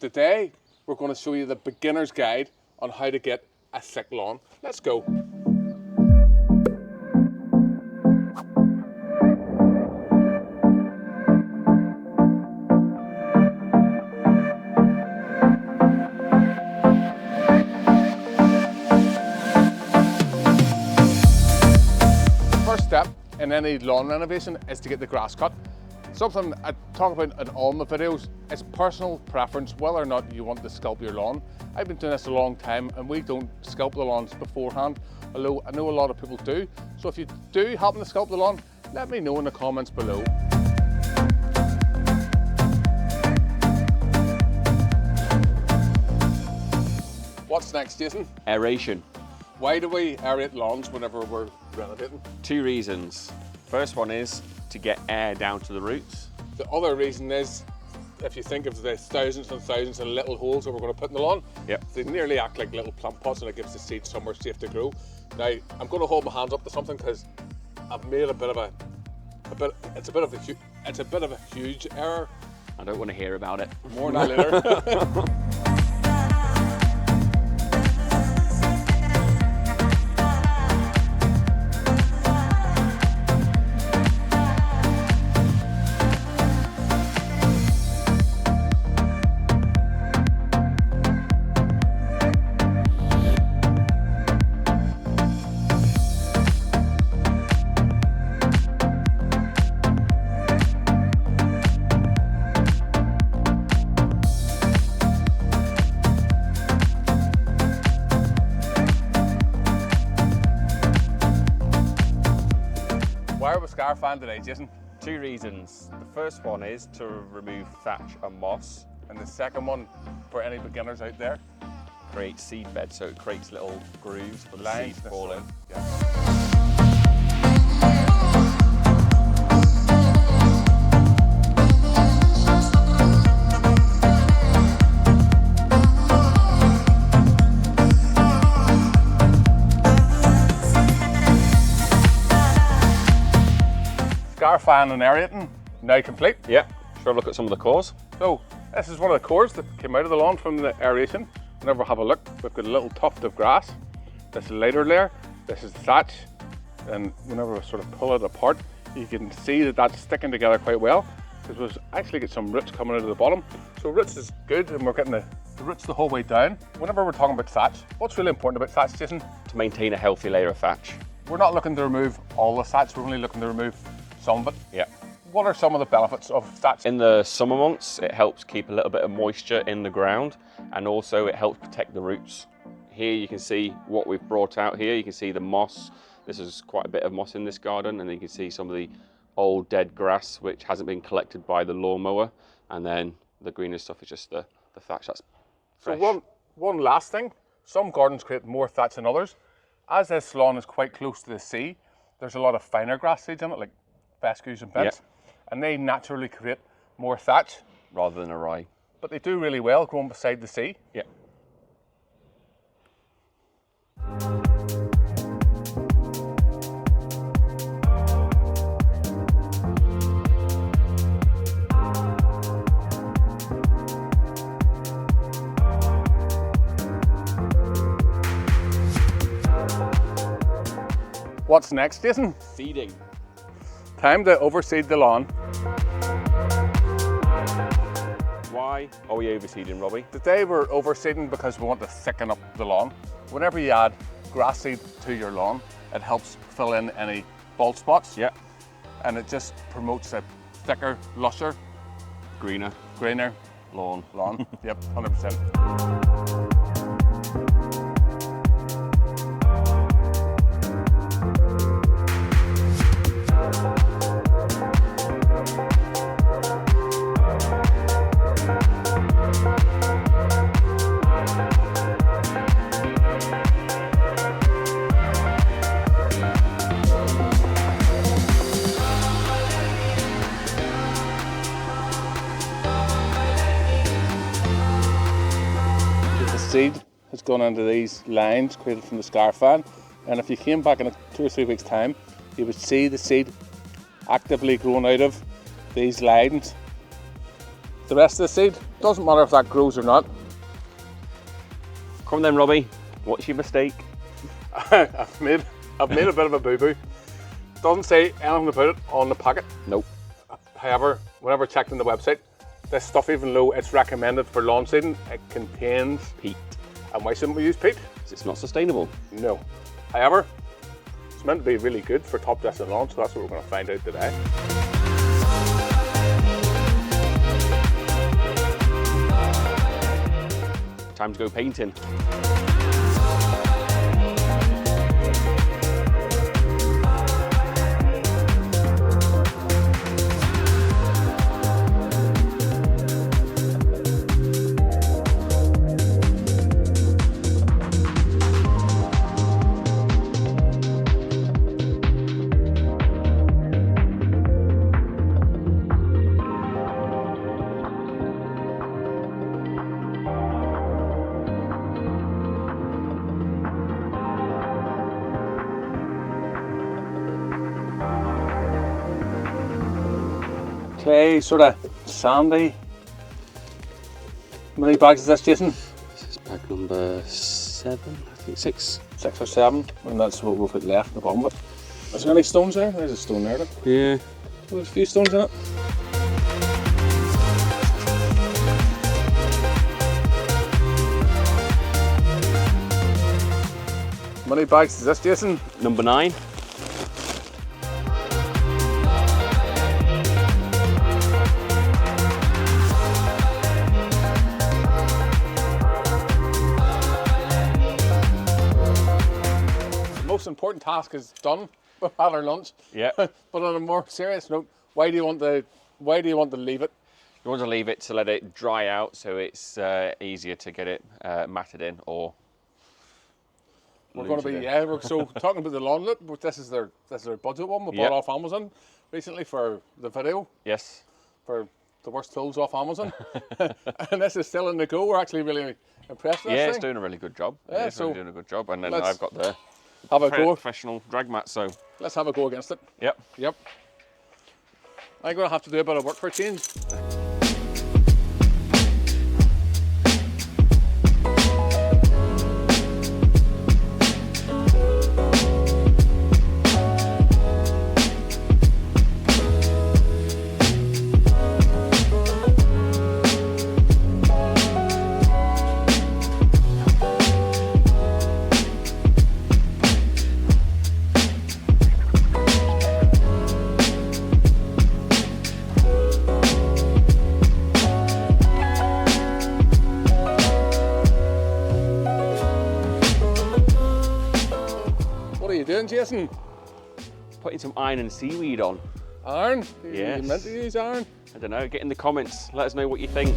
Today, we're going to show you the beginner's guide on how to get a thick lawn. Let's go. First step in any lawn renovation is to get the grass cut. Something I talk about in all my videos is personal preference, whether or not you want to sculpt your lawn. I've been doing this a long time and we don't sculpt the lawns beforehand, although I know a lot of people do. So if you do happen to sculpt the lawn, let me know in the comments below. What's next, Jason? Aeration. Why do we aerate lawns whenever we're renovating? 2 reasons. First one is to get air down to the roots. The other reason is, if you think of the thousands and thousands of little holes that we're going to put in the lawn, Yep. they nearly act like little plant pots, and it gives the seeds somewhere safe to grow. Now, I'm going to hold my hands up to something because I've made it's a bit of a huge error. I don't want to hear about it. More on that later. Why are we scarfing today, Jason? 2 reasons. The first one is to remove thatch and moss, And the second one, for any beginners out there, create seed bed, so it creates little grooves for the lines seed to fall in. Yeah. Scarfing and aerating, now complete. Yeah. Should I look at some of the cores? So this is one of the cores that came out of the lawn from the aeration. Whenever we have a look, we've got a little tuft of grass. This is a lighter layer, this is the thatch. And whenever we sort of pull it apart, you can see that that's sticking together quite well, because we've actually got some roots coming out of the bottom. So roots is good, and we're getting the roots the whole way down. Whenever we're talking about thatch, what's really important about thatch, Jason? To maintain a healthy layer of thatch. We're not looking to remove all the thatch, we're only looking to remove some of it. Yeah. What are some of the benefits of thatch? In the summer months, it helps keep a little bit of moisture in the ground, and also it helps protect the roots. Here you can see what we've brought out here. You can see the moss. This is quite a bit of moss in this garden, and then you can see some of the old dead grass which hasn't been collected by the lawnmower, and then the greener stuff is just the thatch that's fresh. So one last thing, some gardens create more thatch than others. As this lawn is quite close to the sea, there's a lot of finer grass seeds in it, like fescues and bents, and they naturally create more thatch, Rather than a rye. but they do really well growing beside the sea. Yeah. What's next, Jason? Seeding. Time to overseed the lawn. Why are we overseeding, Robbie? Today we're overseeding because we want to thicken up the lawn. Whenever you add grass seed to your lawn, it helps fill in any bald spots. Yeah. And it just promotes a thicker, lusher, Greener greener lawn. lawn. Yep, 100%. Seed has gone into these lines created from the scarfan, and if you came back in 2 or 3 weeks time, you would see the seed actively growing out of these lines the rest of the seed. Doesn't matter if that grows or not. Come on then, Robbie. What's your mistake? I've made a bit of a boo-boo. Doesn't say anything about it on the packet. Nope. However, whenever I checked on the website, this stuff, even though it's recommended for lawn seeding, it contains Peat. And why shouldn't we use peat? It's not sustainable. No. However, it's meant to be really good for top dressing lawns, so that's what we're going to find out today. Time to go painting. Clay, sort of sandy. How many bags is this, Jason? This is bag number 7, I think 6. 6 or 7, and that's what we've got left at the bottom of it. Is there any stones there? There's a stone there. Look. Yeah. There's a few stones in it. How many bags is this, Jason? Number 9. Most important task is done. We've had our lunch. Yeah. But on a more serious note, why do you want to leave it? You want to leave it to let it dry out so it's easier to get it matted in, or We're going to be so talking about the lawnlet. This is their budget one we bought off Amazon recently for the video. Yes. For the worst tools off Amazon. And this is still in the go. We're actually really impressed with this It's thing. doing a really good job. Yeah, It's really doing a good job. And then let's I've got the have a go. professional drag mat, so Let's have a go against it. yep. Yep. I'm going to have to do a bit of work for a change. What are you doing, Jason? Putting some iron and seaweed on. Iron? Yes. You meant to use iron? I don't know, get in the comments, let us know what you think.